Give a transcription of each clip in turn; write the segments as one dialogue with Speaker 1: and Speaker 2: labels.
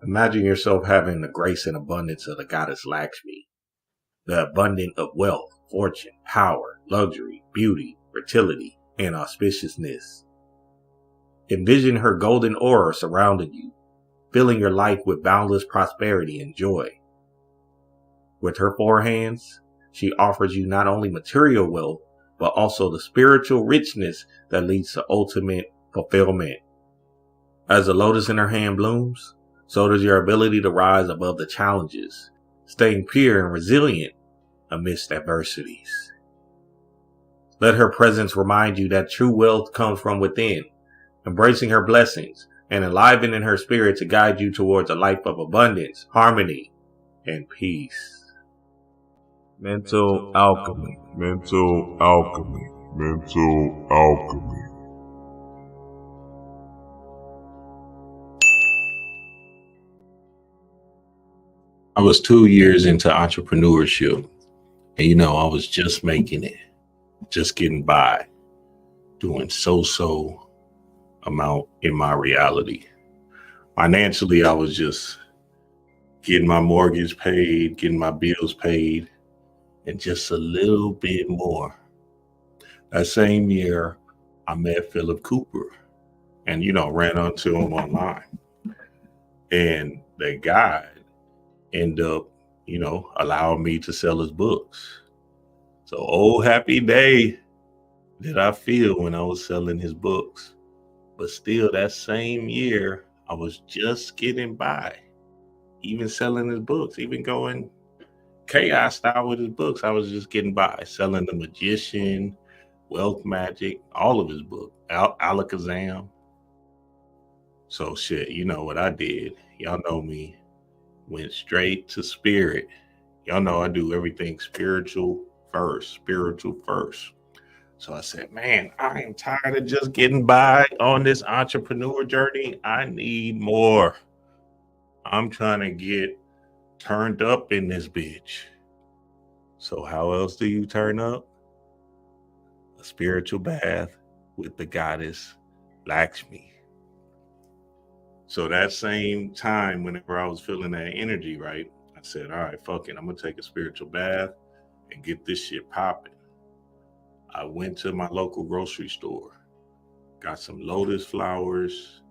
Speaker 1: Imagine yourself having the grace and abundance of the goddess Lakshmi, the abundance of wealth, fortune, power, luxury, beauty, fertility, and auspiciousness. Envision her golden aura surrounding you, filling your life with boundless prosperity and joy. With her four hands, she offers you not only material wealth, but also the spiritual richness that leads to ultimate fulfillment. As the lotus in her hand blooms, so does your ability to rise above the challenges, staying pure and resilient amidst adversities. Let her presence remind you that true wealth comes from within, embracing her blessings and enlivening her spirit to guide you towards a life of abundance, harmony, and peace.
Speaker 2: Mental alchemy. Mental alchemy. Mental alchemy.
Speaker 1: I was 2 years into entrepreneurship, and I was just making it, just getting by, doing so amount in my reality. Financially, I was just getting my mortgage paid, getting my bills paid, and just a little bit more. That same year, I met Philip Cooper and, ran onto him online. And the guy ended up, allowing me to sell his books. So, oh, happy day did I feel when I was selling his books. But still, that same year, I was just getting by, even selling his books, even going chaos style with his books. I was just getting by, selling The Magician, Wealth Magic, all of his books, Alakazam. So shit, you know what I did. Y'all know me. Went straight to spirit. Y'all know I do everything spiritual first. So I said, man, I am tired of just getting by on this entrepreneur journey. I need more. I'm trying to get turned up in this bitch. So how else do you turn up? A spiritual bath with the goddess Lakshmi. So that same time, whenever I was feeling that energy, right, I said, all right, fuck it. I'm going to take a spiritual bath and get this shit popping. I went to my local grocery store, got some lotus flowers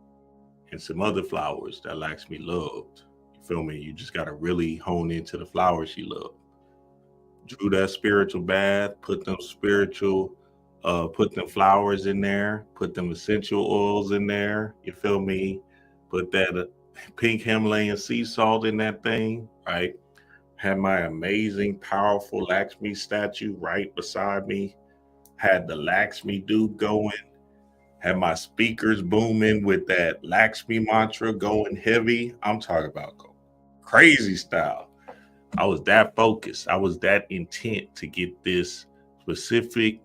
Speaker 1: and some other flowers that Lakshmi loved. You feel me? You just got to really hone into the flowers she loved. Drew that spiritual bath, put them flowers in there, put them essential oils in there. You feel me? Put that pink Himalayan sea salt in that thing, right? Had my amazing, powerful Lakshmi statue right beside me. Had the Lakshmi dude going. Had my speakers booming with that Lakshmi mantra going heavy. I'm talking about crazy style. I was that focused. I was that intent to get this specific,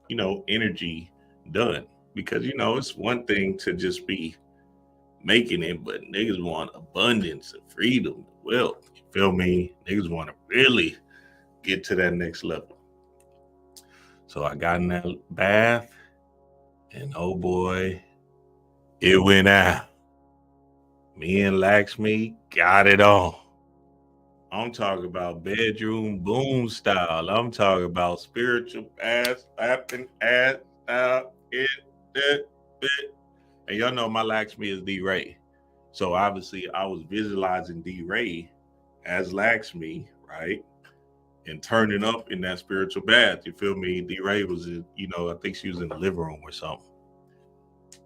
Speaker 1: energy done. Because, it's one thing to just be making it, but niggas want abundance and freedom and wealth. You feel me? Niggas want to really get to that next level. So I got in that bath and oh boy, it went out. Me and Lakshmi got it on. I'm talking about bedroom boom style. I'm talking about spiritual ass slapping ass out it. And y'all know my Lakshmi is D Ray. So obviously I was visualizing D Ray as Lakshmi, right? And turning up in that spiritual bath. You feel me? D Ray was I think she was in the living room or something.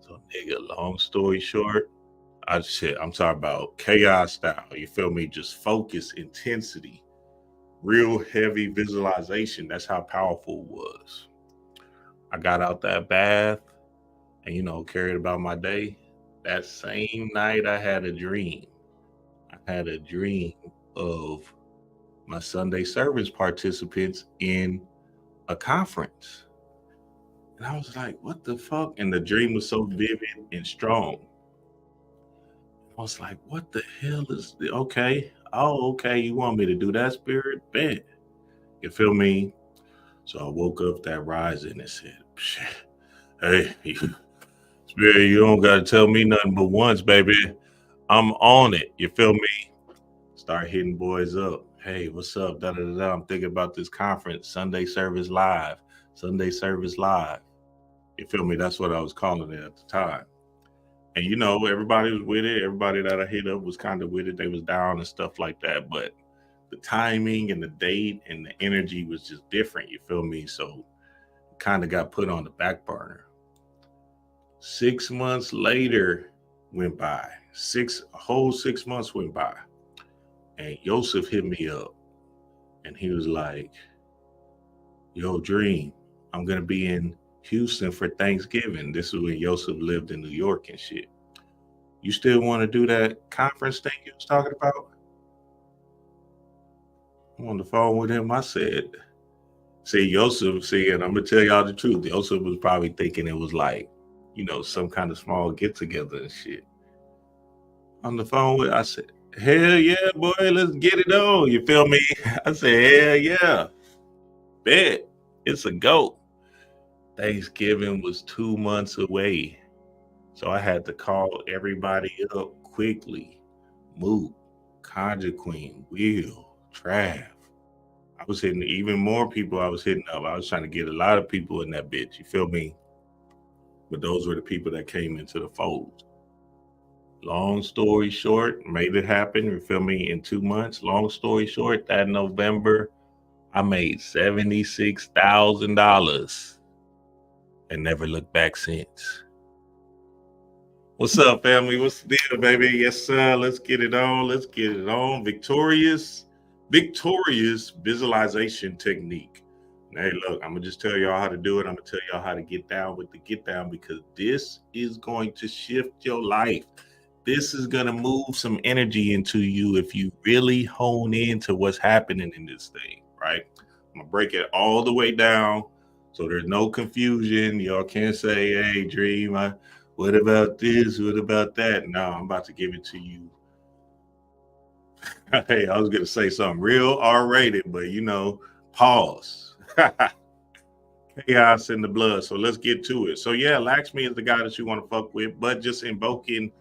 Speaker 1: So nigga, long story short, I'm talking about chaos style. You feel me? Just focus, intensity, real heavy visualization. That's how powerful it was. I got out that bath and carried about my day. That same night I had a dream. I had a dream of my Sunday service participants in a conference. And I was like, what the fuck? And the dream was so vivid and strong. I was like, what the hell is the okay? Oh, okay. You want me to do that, spirit? Bet. You feel me? So I woke up that rising and said, hey, spirit, you don't gotta tell me nothing but once, baby. I'm on it. You feel me? Start hitting boys up. Hey, what's up? Da da da. Da. I'm thinking about this conference, Sunday Service Live. Sunday Service Live. You feel me? That's what I was calling it at the time. And everybody was with it. Everybody that I hit up was kind of with it. They was down and stuff like that. But the timing and the date and the energy was just different. You feel me? So it kind of got put on the back burner. 6 months later went by. A whole 6 months went by. And Yosef hit me up and he was like, yo, Dream, I'm gonna be in Houston for Thanksgiving. This is when Yosef lived in New York and shit. You still want to do that conference thing you was talking about? I'm on the phone with him. I said, see, Yosef, and I'm gonna tell y'all the truth. Yosef was probably thinking it was like, some kind of small get together and shit. On the phone with, I said, hell yeah, boy, let's get it on. You feel me? I said, hell yeah, bet it's a go. Thanksgiving was 2 months away. So I had to call everybody up quickly. Moot, Conjure Queen, Will, Trav. I was hitting even more people I was hitting up. I was trying to get a lot of people in that bitch. You feel me? But those were the people that came into the fold. Long story short, made it happen. You feel me? In 2 months. Long story short, that November, I made $76,000 and never looked back since. What's up, family? What's the deal, baby? Yes, sir. Let's get it on. Let's get it on. Victorious visualization technique. Hey, look, I'm gonna just tell y'all how to do it. I'm gonna tell y'all how to get down with the get down because this is going to shift your life. This is gonna move some energy into you if you really hone into what's happening in this thing, right? I'm gonna break it all the way down so there's no confusion. Y'all can't say, hey, Dream, what about this? What about that? No, I'm about to give it to you. Hey, I was going to say something real R-rated, but pause. Chaos in the blood. So let's get to it. So yeah, Lakshmi is the guy that you want to fuck with, but just invoking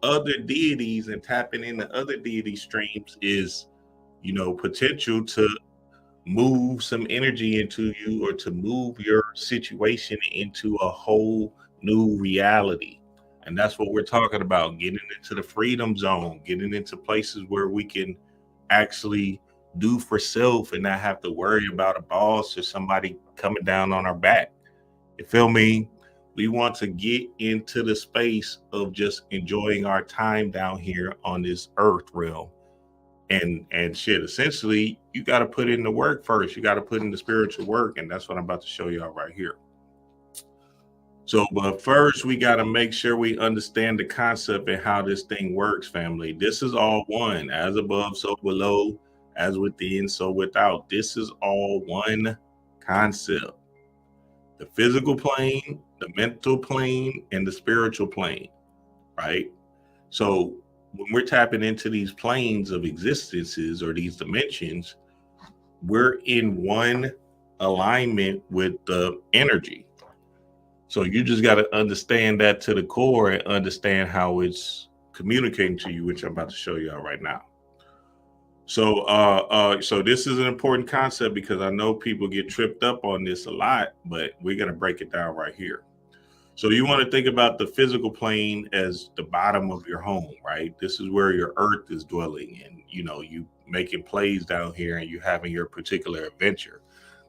Speaker 1: other deities and tapping into other deity streams is, potential to move some energy into you or to move your situation into a whole new reality. And that's what we're talking about, getting into the freedom zone, getting into places where we can actually do for self and not have to worry about a boss or somebody coming down on our back. You feel me? We want to get into the space of just enjoying our time down here on this earth realm. And shit, essentially, you got to put in the work first. You got to put in the spiritual work, and that's what I'm about to show y'all right here. So, but first, we got to make sure we understand the concept and how this thing works, family. This is all one, as above, so below, as within, so without. This is all one concept. The physical plane, the mental plane, and the spiritual plane, right? So when we're tapping into these planes of existences or these dimensions, we're in one alignment with the energy. So you just got to understand that to the core and understand how it's communicating to you, which I'm about to show y'all right now. So this is an important concept because I know people get tripped up on this a lot, but we're gonna break it down right here. So you want to think about the physical plane as the bottom of your home, right? This is where your earth is dwelling, and you making plays down here, and you having your particular adventure.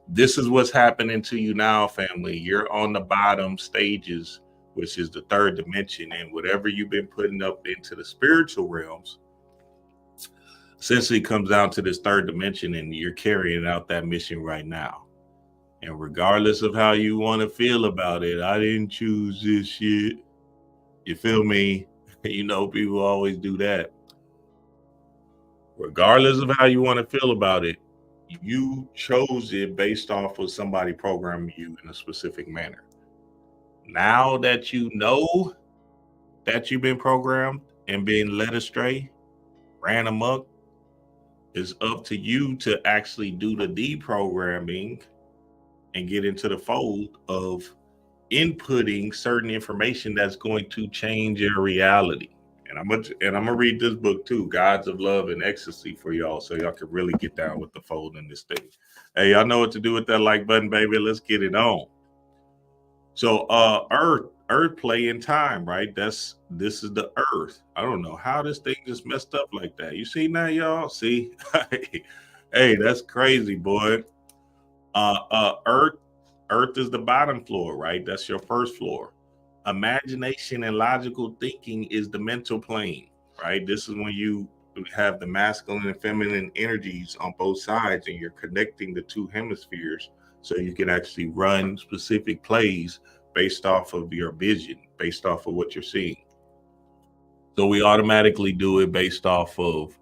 Speaker 1: This is what's happening to you now, family. You're on the bottom stages, which is the third dimension, and whatever you've been putting up into the spiritual realms essentially comes down to this third dimension, and you're carrying out that mission right now. And regardless of how you want to feel about it, I didn't choose this shit. You feel me? People always do that. Regardless of how you want to feel about it, you chose it based off of somebody programming you in a specific manner. Now that you know that you've been programmed and being led astray, ran amok, it's up to you to actually do the deprogramming and get into the fold of inputting certain information that's going to change your reality. And I'm gonna read this book too, Gods of Love and Ecstasy, for y'all, so y'all can really get down with the folding this thing. Hey, y'all know what to do with that like button, baby. Let's get it on. So Earth play in time, right? This is the Earth. I don't know how this thing just messed up like that. You see now, y'all? See? Hey, that's crazy, boy. Earth is the bottom floor, right? That's your first floor. Imagination and logical thinking is the mental plane, right? This is when you have the masculine and feminine energies on both sides and you're connecting the two hemispheres so you can actually run specific plays based off of your vision, based off of what you're seeing. So we automatically do it based off of,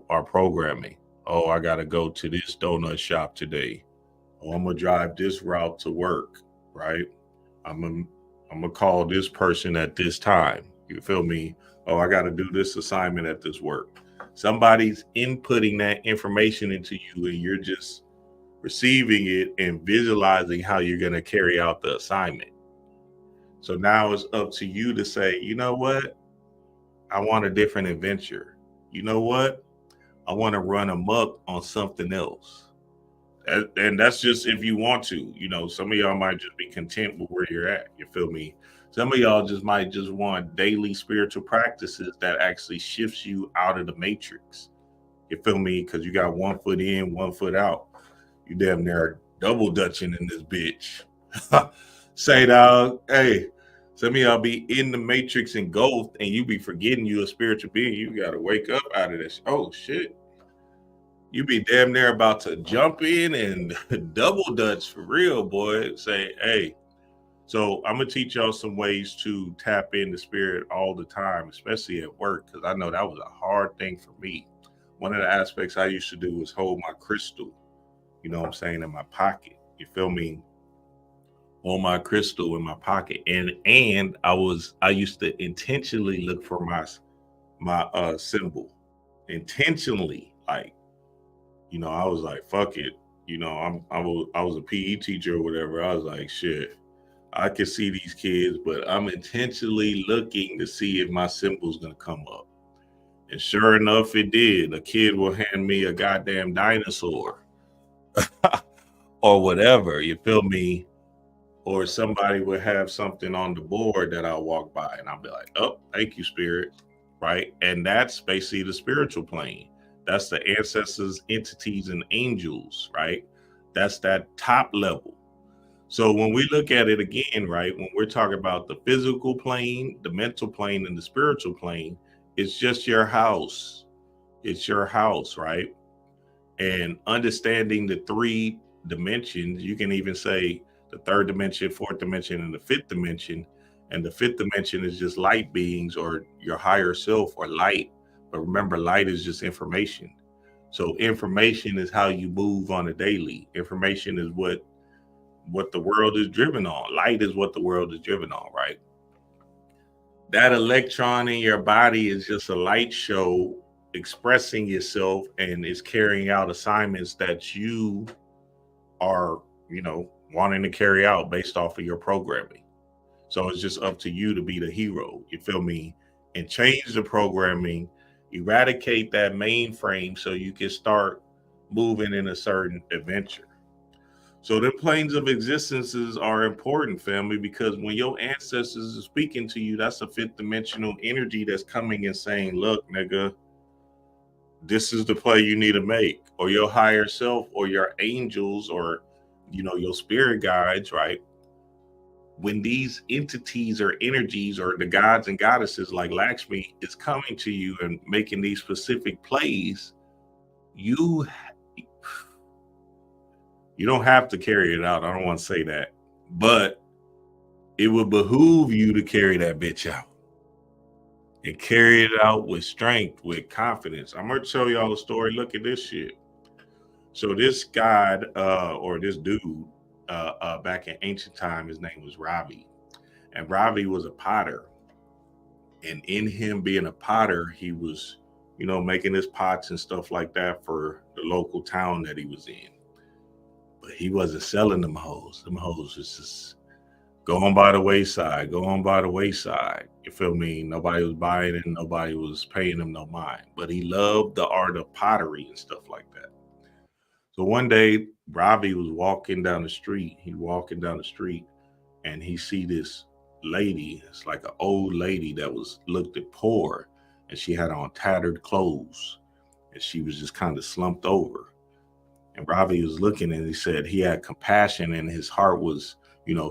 Speaker 1: our programming. Oh, I got to go to this donut shop today. Oh, I'm gonna drive this route to work, right? I'm gonna I'm gonna call this person at this time. You feel me? Oh, I got to do this assignment at this work. Somebody's inputting that information into you, and you're just receiving it and visualizing how you're gonna carry out the assignment. So now it's up to you to say, you know what? I want a different adventure. You know what? I want to run amok on something else. And that's just if you want to. Some of y'all might just be content with where you're at. You feel me? Some of y'all just might just want daily spiritual practices that actually shifts you out of the matrix. You feel me? Because you got one foot in, one foot out. You damn near double dutching in this bitch. Say, dog, hey, some of y'all be in the matrix engulfed and you be forgetting you a spiritual being. You got to wake up out of this. Oh, shit. You be damn near about to jump in and double dutch for real, boy. Say, hey. So I'm gonna teach y'all some ways to tap into spirit all the time, especially at work, because I know that was a hard thing for me. One of the aspects I used to do was hold my crystal, what I'm saying, in my pocket. You feel me? Hold my crystal in my pocket. And I used to intentionally look for my symbol. Intentionally, like, I was like, fuck it. I was a PE teacher or whatever. I was like, shit, I can see these kids, but I'm intentionally looking to see if my symbol's gonna come up. And sure enough, it did. A kid will hand me a goddamn dinosaur or whatever. You feel me? Or somebody would have something on the board that I'll walk by and I'll be like, oh, thank you, spirit. Right. And that's basically the spiritual plane. That's the ancestors, entities, and angels, right? That's that top level. So when we look at it again, right, when we're talking about the physical plane, the mental plane, and the spiritual plane, it's just your house. It's your house, right? And understanding the three dimensions, you can even say the third dimension, fourth dimension, and the fifth dimension. And the fifth dimension is just light beings or your higher self or light. But remember, light is just information. So information is how you move on a daily. Information is what the world is driven on. Light is what the world is driven on, right? That electron in your body is just a light show expressing yourself and is carrying out assignments that you are, wanting to carry out based off of your programming. So it's just up to you to be the hero, you feel me? And change the programming, eradicate that mainframe so you can start moving in a certain adventure. So the planes of existences are important, family, because when your ancestors are speaking to you, that's a fifth dimensional energy that's coming and saying, look, nigga, this is the play you need to make. Or your higher self or your angels or, your spirit guides, right? When these entities or energies or the gods and goddesses like Lakshmi is coming to you and making these specific plays, you don't have to carry it out. I don't want to say that. But it would behoove you to carry that bitch out and carry it out with strength, with confidence. I'm going to tell y'all a story. Look at this shit. So this god or this dude back in ancient time, his name was Ravi. And Ravi was a potter. And in him being a potter, he was, making his pots and stuff like that for the local town that he was in. But he wasn't selling them hoes. Them hoes was just Go on by the wayside, go on by the wayside. You feel me? Nobody was buying it, nobody was paying him no mind. But he loved the art of pottery and stuff like that. So one day, Ravi was walking down the street. He walking down the street and he see this lady. It's like an old lady that was looked at poor, and she had on tattered clothes, and she was just kind of slumped over. And Ravi was looking, and he said he had compassion, and his heart was,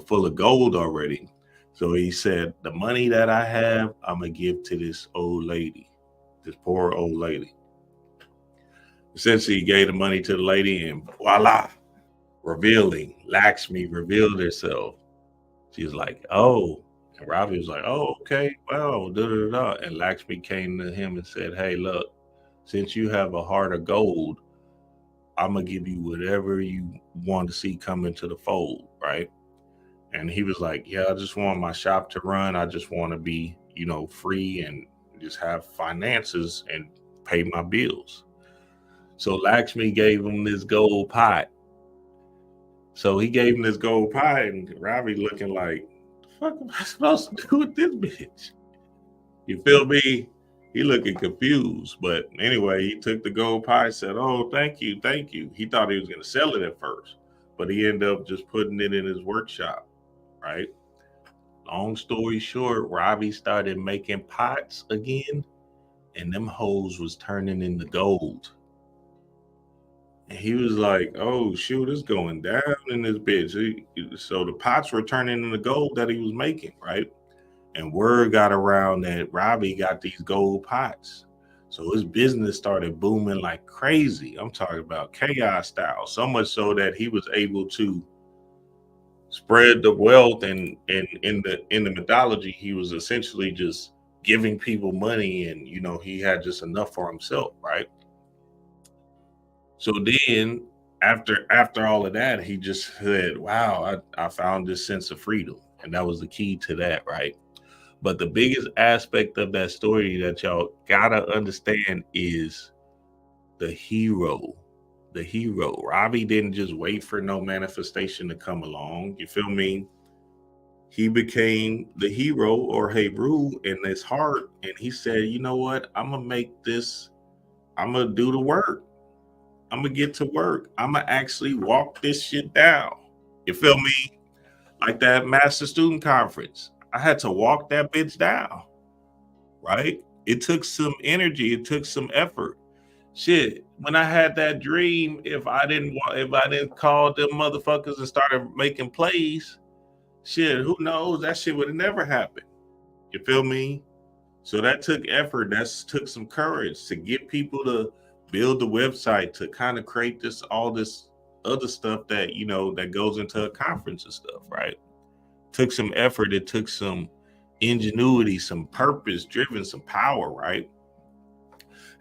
Speaker 1: full of gold already. So he said, "The money that I have, I'm gonna give to this old lady, this poor old lady." Essentially, he gave the money to the lady, and voila, revealing, Lakshmi revealed herself. She's like, "Oh," and Ravi was like, "Oh, okay, well, da da da." And Lakshmi came to him and said, "Hey, look, since you have a heart of gold, I'm gonna give you whatever you want to see come into the fold, right?" And he was like, "Yeah, I just want my shop to run. I just want to be, free and just have finances and pay my bills." So Lakshmi gave him this gold pot. So he gave him this gold pot, and Ravi looking like, "The fuck am I supposed to do with this bitch?" You feel me? He looking confused. But anyway, he took the gold pie, said, "Oh, thank you, thank you." He thought he was going to sell it at first, but he ended up just putting it in his workshop, right? Long story short, Ravi started making pots again, and them hoes was turning into gold. And he was like, "Oh, shoot, it's going down in this bitch." So the pots were turning into gold that he was making, right? And word got around that Robbie got these gold pots. So his business started booming like crazy. I'm talking about chaos style, so much so that he was able to spread the wealth, and in the mythology, he was essentially just giving people money, and he had just enough for himself, right? So then after all of that, he just said, "Wow, I found this sense of freedom." And that was the key to that, right? But the biggest aspect of that story that y'all gotta understand is the hero. The hero. Robbie didn't just wait for no manifestation to come along. You feel me? He became the hero, or Heru, in his heart. And he said, "You know what? I'm going to make this, I'm going to do the work. I'm going to get to work. I'm going to actually walk this shit down." You feel me? Like that master student conference. I had to walk that bitch down, right? It took some energy, it took some effort. Shit, when I had that dream, if I didn't call them motherfuckers and started making plays, shit, who knows? That shit would have never happened. You feel me? So that took effort. That took some courage to get people to build the website, to kind of create all this other stuff that that goes into a conference and stuff, right? Took some effort. It took some ingenuity, some purpose driven, some power, right?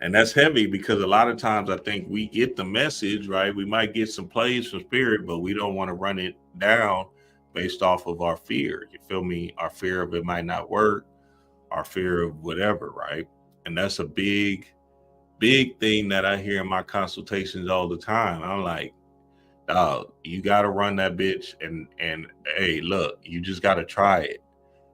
Speaker 1: And that's heavy because a lot of times I think we get the message, right? We might get some plays from spirit, but we don't want to run it down based off of our fear. You feel me? Our fear of it might not work, our fear of whatever, right? And that's a big, big thing that I hear in my consultations all the time. I'm like, "Dog, you gotta run that bitch, and hey, look, you just gotta try it.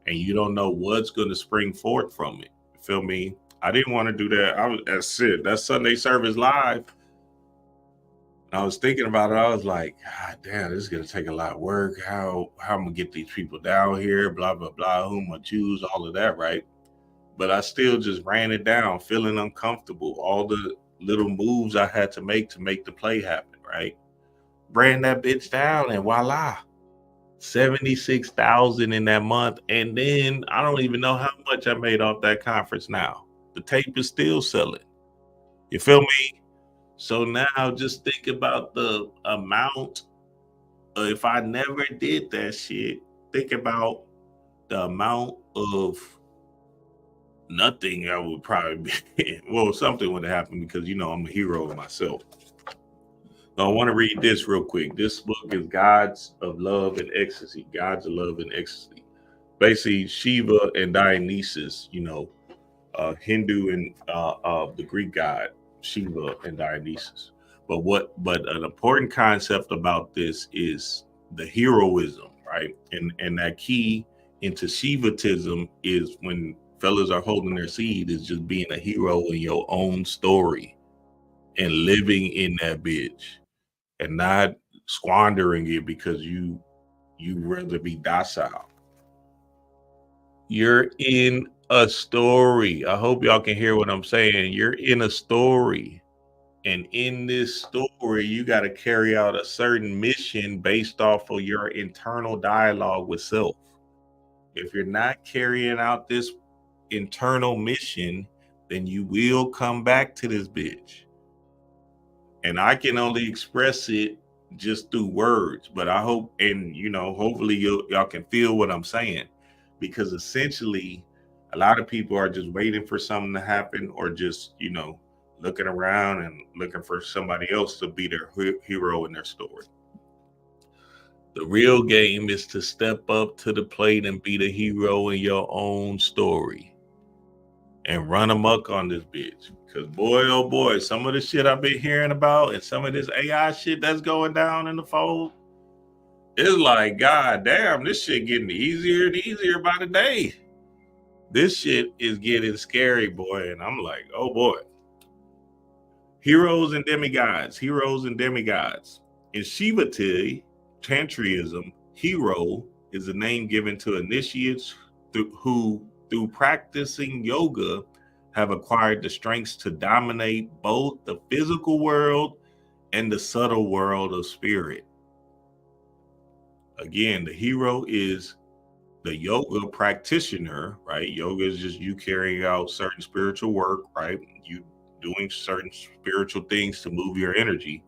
Speaker 1: And you don't know what's gonna spring forth from it." You feel me? I didn't want to do that. That's it. That Sunday service live. I was thinking about it. I was like, "God damn, this is gonna take a lot of work. How I'm gonna get these people down here, blah, blah, blah, who I'm gonna choose, all of that, right?" But I still just ran it down, feeling uncomfortable. All the little moves I had to make the play happen, right? Ran that bitch down, and voila. 76,000 in that month. And then I don't even know how much I made off that conference now. The tape is still selling. You feel me? So now just think about the amount. If I never did that shit, think about the amount of nothing I would probably be. Well, something would happen because, I'm a hero myself. Now, I want to read this real quick. This book is Gods of Love and Ecstasy. Gods of Love and Ecstasy. Basically, Shiva and Dionysus, Hindu and the Greek god Shiva and Dionysus. But an important concept about this is the heroism, right? And that key into Shivatism is when fellas are holding their seed is just being a hero in your own story and living in that bitch and not squandering it because you rather be docile. You're in a story. I hope y'all can hear what I'm saying. You're in a story. And in this story, you got to carry out a certain mission based off of your internal dialogue with self. If you're not carrying out this internal mission, then you will come back to this bitch. And I can only express it just through words, but I hope, and hopefully y'all can feel what I'm saying, because essentially a lot of people are just waiting for something to happen, or just looking around and looking for somebody else to be their hero in their story. The real game is to step up to the plate and be the hero in your own story and run amok on this bitch. Because boy, oh boy, some of the shit I've been hearing about and some of this AI shit that's going down in the fold, it's like, god damn, this shit getting easier and easier by the day. This shit is getting scary, boy. And I'm like, oh boy. Heroes and demigods. Heroes and demigods. In Shiva Tantriism, hero is a name given to initiates who, through practicing yoga, have acquired the strengths to dominate both the physical world and the subtle world of spirit. Again, the hero is the yoga practitioner, right? Yoga is just you carrying out certain spiritual work, right? You doing certain spiritual things to move your energy,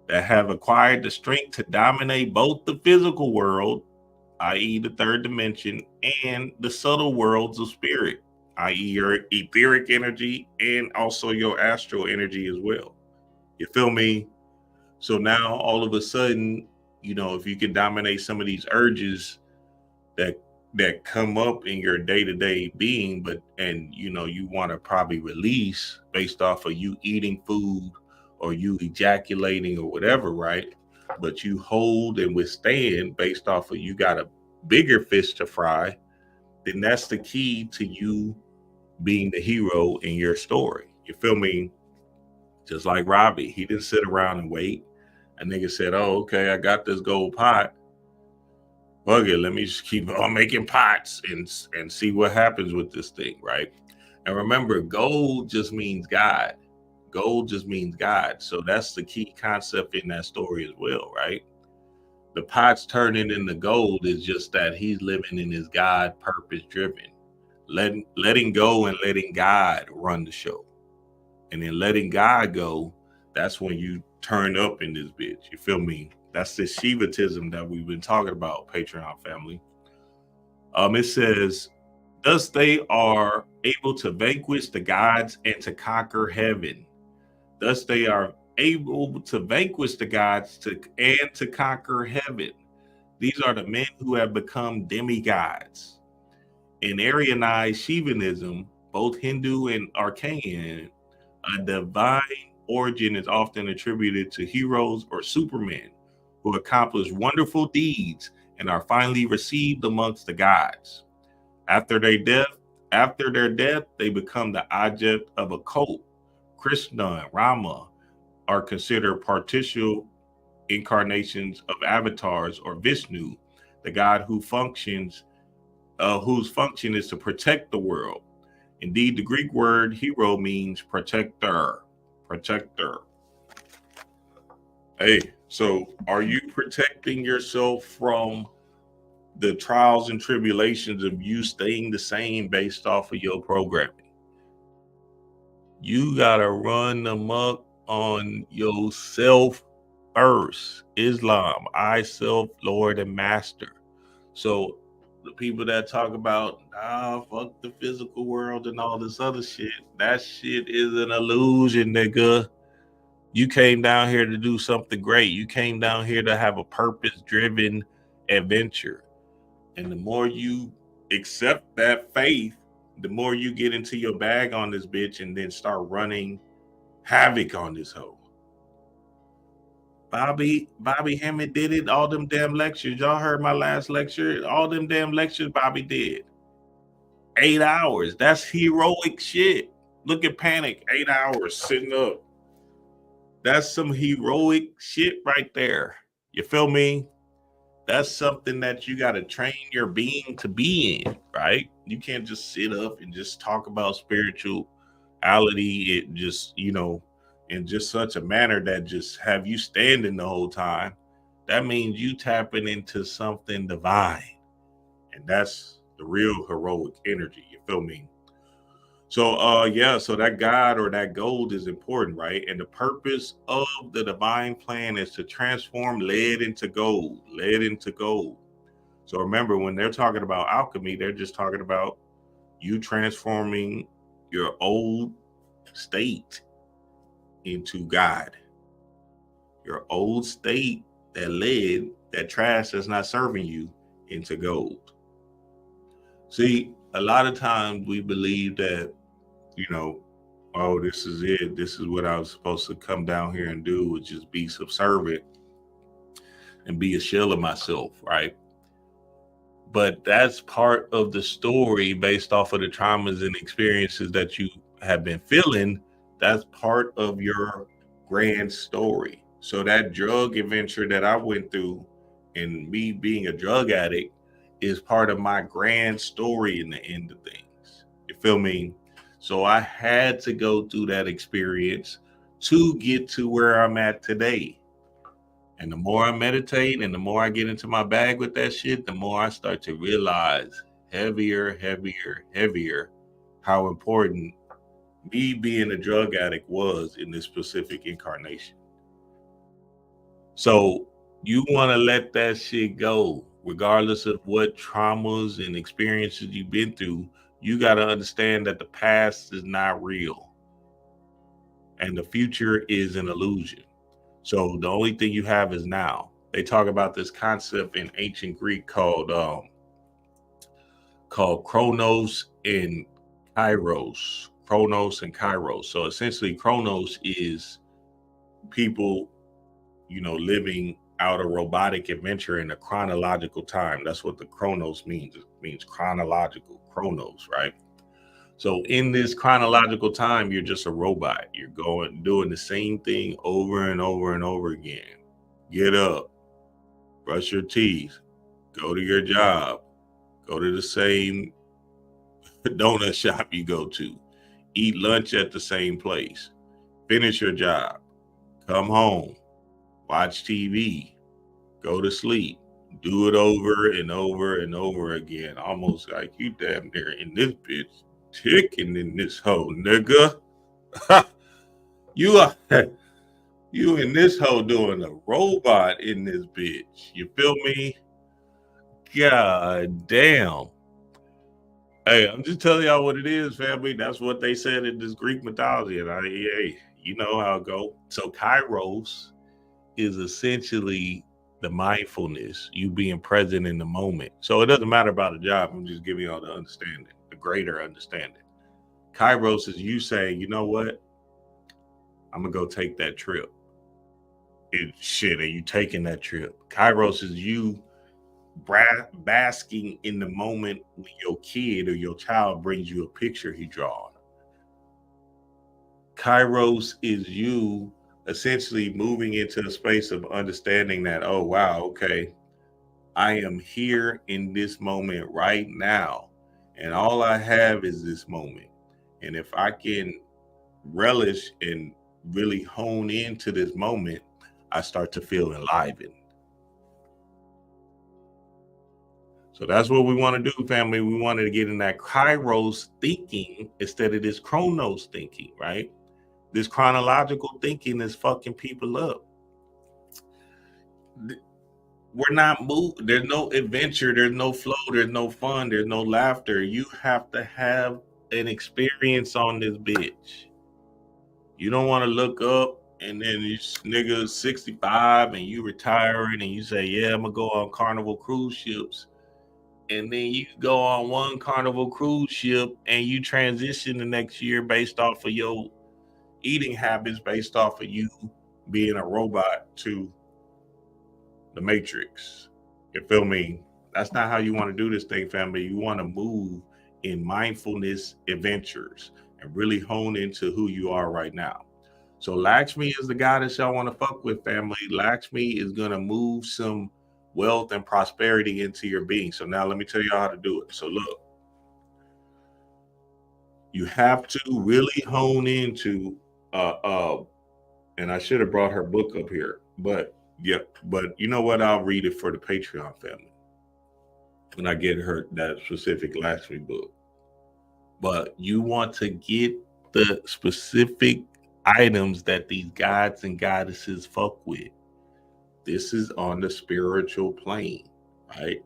Speaker 1: that have acquired the strength to dominate both the physical world, i.e. the third dimension, and the subtle worlds of spirit, i.e. your etheric energy and also your astral energy as well. You feel me? So now all of a sudden, if you can dominate some of these urges that come up in your day-to-day being, and you want to probably release based off of you eating food or you ejaculating or whatever, right? But you hold and withstand based off of you got a bigger fish to fry, then that's the key to you being the hero in your story. You feel me? Just like Robbie, he didn't sit around and wait. A nigga said, oh, okay, I got this gold pot. Fuck it, let me just keep on making pots and see what happens with this thing, right? And remember, gold just means God. Gold just means God. So that's the key concept in that story as well, right? The pots turning into gold is just that he's living in his God purpose driven. Letting go and letting God run the show. And then letting God go, that's when you turn up in this bitch. You feel me? That's the Shivatism that we've been talking about, Patreon family. It says, thus they are able to vanquish the gods and to conquer heaven. Thus they are able to vanquish the gods and to conquer heaven. These are the men who have become demigods. In Aryanized Shivanism, both Hindu and Arcadian, a divine origin is often attributed to heroes or supermen who accomplish wonderful deeds and are finally received amongst the gods. After their death, they become the object of a cult. Krishna and Rama are considered partial incarnations of avatars, or Vishnu, the god whose function is to protect the world. Indeed, the Greek word hero means protector. Protector. Hey, so are you protecting yourself from the trials and tribulations of you staying the same based off of your programming? You gotta run amok on yourself first. Islam, I, self, Lord, and Master. So the people that talk about, fuck the physical world and all this other shit, that shit is an illusion, nigga. You came down here to do something great. You came down here to have a purpose-driven adventure. And the more you accept that faith, the more you get into your bag on this bitch and then start running havoc on this hoe. Bobby Hammond did it. All them damn lectures. Y'all heard my last lecture. All them damn lectures Bobby did. 8 hours. That's heroic shit. Look at Panic. 8 hours sitting up. That's some heroic shit right there. You feel me? That's something that you got to train your being to be in, right? You can't just sit up and just talk about spirituality. It just, in just such a manner that just have you standing the whole time. That means you tapping into something divine. And that's the real heroic energy. You feel me? So that God or that gold is important, right? And the purpose of the divine plan is to transform lead into gold, lead into gold. So remember, when they're talking about alchemy, they're just talking about you transforming your old state into God. Your old state, that lead, that trash that's not serving you, into gold. See, a lot of times we believe that, oh, this is it. This is what I was supposed to come down here and do, which is be subservient and be a shell of myself, right? But that's part of the story based off of the traumas and experiences that you have been feeling. That's part of your grand story. So that drug adventure that I went through and me being a drug addict is part of my grand story in the end of things. You feel me? So I had to go through that experience to get to where I'm at today. And the more I meditate and the more I get into my bag with that shit, the more I start to realize heavier, heavier, heavier how important me being a drug addict was in this specific incarnation. So you want to let that shit go, regardless of what traumas and experiences you've been through. You got to understand that the past is not real and the future is an illusion. So the only thing you have is now. They talk about this concept in ancient Greek called Chronos and Kairos. Chronos and Kairos. So essentially, Chronos is people, living out a robotic adventure in a chronological time. That's what the Chronos means. It means chronological, Chronos, right? So in this chronological time, you're just a robot. You're doing the same thing over and over and over again. Get up, brush your teeth, go to your job, go to the same donut shop you go to, eat lunch at the same place, finish your job, come home, watch TV, go to sleep, do it over and over and over again. Almost like you damn near in this bitch ticking in this hole, nigga. you are you in this hole doing a robot in this bitch. You feel me? God damn. Hey, I'm just telling y'all what it is, family. That's what they said in this Greek mythology. And hey, you know how it go. So Kairos is essentially the mindfulness, you being present in the moment. So it doesn't matter about a job. I'm just giving y'all the understanding, the greater understanding. Kairos is you saying, you know what? I'm gonna go take that trip. Shit, are you taking that trip? Kairos is you basking in the moment when your kid or your child brings you a picture he drawn. Kairos is you essentially moving into a space of understanding that, oh, wow, okay, I am here in this moment right now. And all I have is this moment. And if I can relish and really hone into this moment, I start to feel enlivened. So that's what we want to do, family. We wanted to get in that Kairos thinking instead of this Chronos thinking, right? This chronological thinking is fucking people up. We're not moved. There's no adventure. There's no flow. There's no fun. There's no laughter. You have to have an experience on this bitch. You don't want to look up and then this nigga 65 and you retiring and you say, yeah, I'm gonna go on Carnival cruise ships. And then you go on one Carnival cruise ship and you transition the next year based off of your eating habits, based off of you being a robot to the matrix. You feel me? That's not how you want to do this thing, family. You want to move in mindfulness adventures and really hone into who you are right now. So Lakshmi is the goddess y'all want to fuck with, family. Lakshmi is going to move some wealth and prosperity into your being. So now let me tell you how to do it. So look, you have to really hone into and I should have brought her book up here, but yeah, but you know what? I'll read it for the Patreon family when I get her that specific Lakshmi book. But you want to get the specific items that these gods and goddesses fuck with. This is on the spiritual plane, right?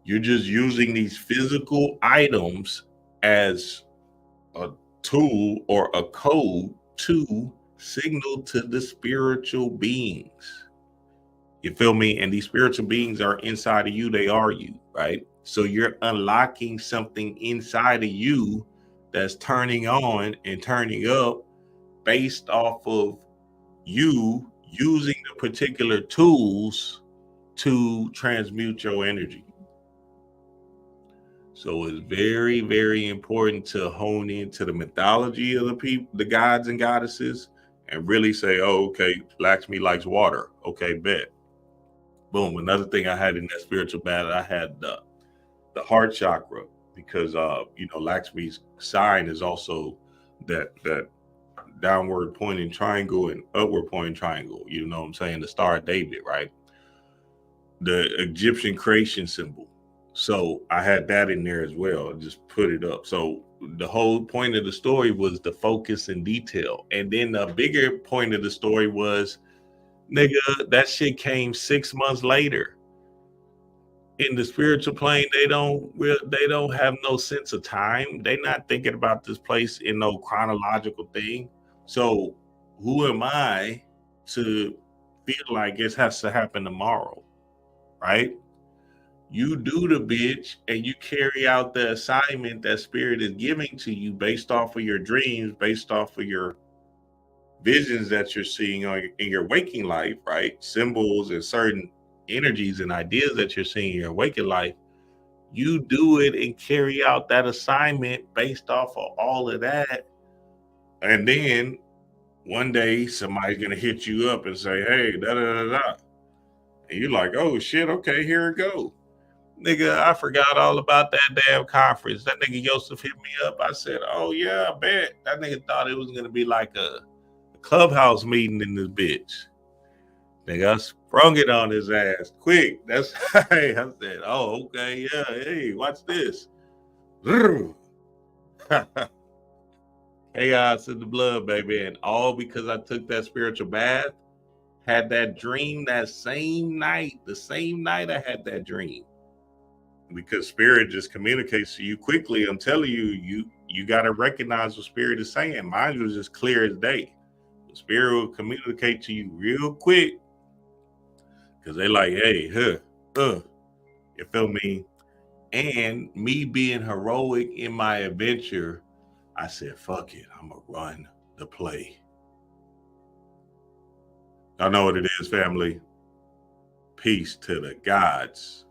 Speaker 1: You're just using these physical items as a tool or a code to signal to the spiritual beings. You feel me? And these spiritual beings are inside of you. They are you, right? So you're unlocking something inside of you that's turning on and turning up based off of you using the particular tools to transmute your energy. So it's very, very important to hone into the mythology of the people, the gods and goddesses, and really say, oh, okay, Lakshmi likes water. Okay, bet. Boom. Another thing I had in that spiritual battle, I had the heart chakra because Lakshmi's sign is also that downward pointing triangle and upward pointing triangle. You know what I'm saying? The Star of David, right? The Egyptian creation symbol. So I had that in there as well. Just put it up. So the whole point of the story was the focus and detail. And then the bigger point of the story was, nigga, that shit came 6 months later. In the spiritual plane, they don't have no sense of time. They not thinking about this place in no chronological thing. So who am I to feel like it has to happen tomorrow, right? You do the bitch and you carry out the assignment that spirit is giving to you based off of your dreams, based off of your visions that you're seeing in your waking life, right? Symbols and certain energies and ideas that you're seeing in your waking life. You do it and carry out that assignment based off of all of that. And then one day somebody's gonna hit you up and say, hey, da da da da. And you're like, oh shit, okay, here it goes. Nigga, I forgot all about that damn conference. That nigga Yosef hit me up. I said, oh yeah, I bet. That nigga thought it was gonna be like a clubhouse meeting in this bitch. Nigga, I sprung it on his ass quick. That's hey, I said, oh, okay, yeah, hey, watch this. Chaos in the blood, baby. And all because I took that spiritual bath, had that dream that same night, the same night I had that dream. Because spirit just communicates to you quickly. I'm telling you, you got to recognize what spirit is saying. Mine was just clear as day. The spirit will communicate to you real quick because they like, hey, you feel me? And me being heroic in my adventure, I said, fuck it, I'm gonna run the play. I know what it is, family. Peace to the gods.